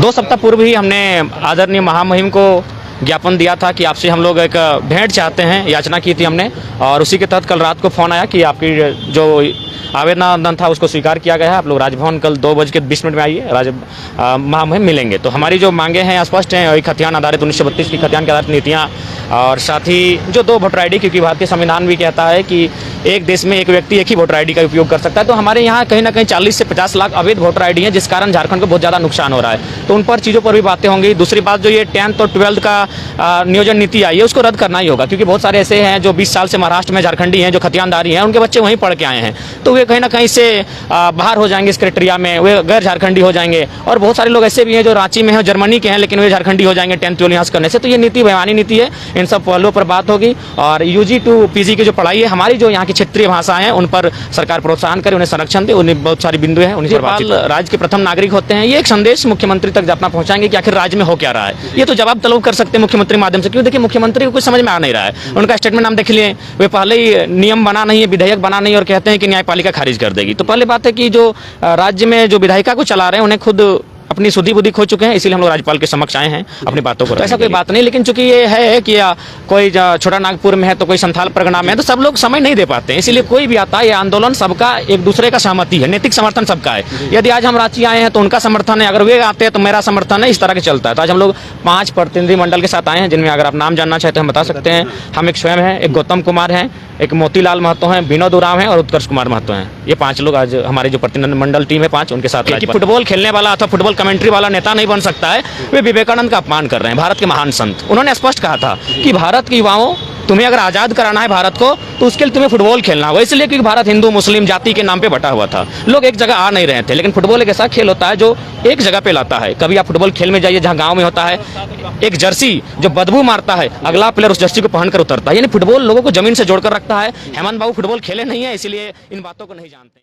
2 सप्ताह पूर्व ही हमने आदरणीय महामहिम को ज्ञापन दिया था कि आपसे हम लोग एक भेंट चाहते हैं, याचना की थी हमने, और उसी के तहत कल रात को फ़ोन आया कि आपकी जो आवेदन था उसको स्वीकार किया गया है। आप लोग राजभवन कल 2:20 में आइए, महामहिम मिलेंगे। तो हमारी जो मांगे हैं स्पष्ट हैं, वही खतियान आधारित 1932 की खतियान के आधारित नीतियाँ, और साथ ही जो 2 वोटर ID, क्योंकि भारतीय संविधान भी कहता है कि एक देश में एक व्यक्ति एक ही वोटर ID का उपयोग कर सकता है। तो हमारे यहाँ कहीं ना कहीं 40 से 50 लाख अवैध वोटर ID हैं, जिस कारण झारखंड को बहुत ज़्यादा नुकसान हो रहा है। तो उन पर चीज़ों पर भी बातें होंगी। दूसरी बात, जो ये 10th और 12th का नियोजन नीति आई है, उसको रद्द करना ही होगा, क्योंकि बहुत सारे ऐसे हैं जो 20 साल से महाराष्ट्र में झारखंडी हैं, जो खतियानदारी हैं, उनके बच्चे वहीं पढ़ के आए हैं, तो वे कहीं ना कहीं से बाहर हो जाएंगे इस क्राइटेरिया में, वे गैर झारखंडी हो जाएंगे। और बहुत सारे लोग ऐसे भी हैं जो रांची में हैं, जर्मनी के हैं, लेकिन वे झारखंडी हो जाएंगे 10th 12th यहाँ करने से। तो ये नीति बेईमानी नीति है, इन सब पहलुओं पर बात होगी। और UG to PG की जो पढ़ाई है, हमारी जो यहाँ की क्षेत्रीय भाषाएं हैं, उन पर सरकार प्रोत्साहन करे, उन्हें संरक्षण दे, उन्हें बहुत सारी बिंदु हैं, उन्हीं पर राज्य के प्रथम नागरिक होते हैं। ये एक संदेश मुख्यमंत्री तक अपना पहुंचाएंगे कि आखिर राज्य में हो क्या रहा है। ये तो जवाब तलब कर सकते हैं मुख्यमंत्री माध्यम से, क्यों? देखिए, मुख्यमंत्री को कुछ समझ में आ नहीं रहा है। उनका स्टेटमेंट हम देख लिए, वे पहले ही नियम बना नहीं है, विधेयक बना नहीं, और कहते हैं कि न्यायपालिका खारिज कर देगी। तो पहले बात है कि जो राज्य में जो विधायिका को चला रहे हैं, उन्हें खुद अपनी सुधी बुद्धि खो चुके हैं, इसीलिए हम लोग राज्यपाल के समक्ष आए हैं अपनी बातों को। तो ऐसा कोई बात नहीं, लेकिन चूंकि ये है कि कोई छोटा नागपुर में है तो कोई संथाल परगना में है, तो सब लोग समय नहीं दे पाते हैं। इसीलिए कोई भी आता है, ये आंदोलन सबका एक दूसरे का सहमति है, नैतिक समर्थन सबका है। यदि आज हम रांची आए हैं तो उनका समर्थन है, अगर वे आते हैं तो मेरा समर्थन है, इस तरह के चलता है। तो आज हम लोग 5 प्रतिनिधि मंडल के साथ आए हैं, जिनमें अगर आप नाम जानना चाहते हैं हम बता सकते हैं। हम एक स्वयं हैं, एक गौतम कुमार हैं, एक मोतीलाल महतो हैं, विनोद उरांव हैं, और उत्कर्ष कुमार महतो हैं। ये 5 लोग आज हमारी जो प्रतिनिधि मंडल टीम है 5, उनके साथ। फुटबॉल खेलने वाला अथवा फुटबॉल कमेंट्री वाला नेता नहीं बन सकता है, वे विवेकानंद का अपमान कर रहे हैं, भारत के महान संत। उन्होंने स्पष्ट कहा था कि भारत के युवाओं, तुम्हें अगर आज़ाद कराना है भारत को, तो उसके लिए तुम्हें फुटबॉल खेलना होगा। इसलिए क्योंकि भारत हिंदू मुस्लिम जाति के नाम पे बटा हुआ था, लोग एक जगह आ नहीं रहे थे। लेकिन फुटबॉल एक ऐसा खेल होता है जो एक जगह पे लाता है। कभी आप फुटबॉल खेल में जाइए जहाँ गांव में होता है, एक जर्सी जो बदबू मारता है, अगला प्लेयर उस जर्सी को पहनकर उतरता है। यानी फुटबॉल लोगों को जमीन से जोड़कर रखता है। हेमंत बाबू फुटबॉल खेले नहीं है, इसलिए इन बातों को नहीं जानते।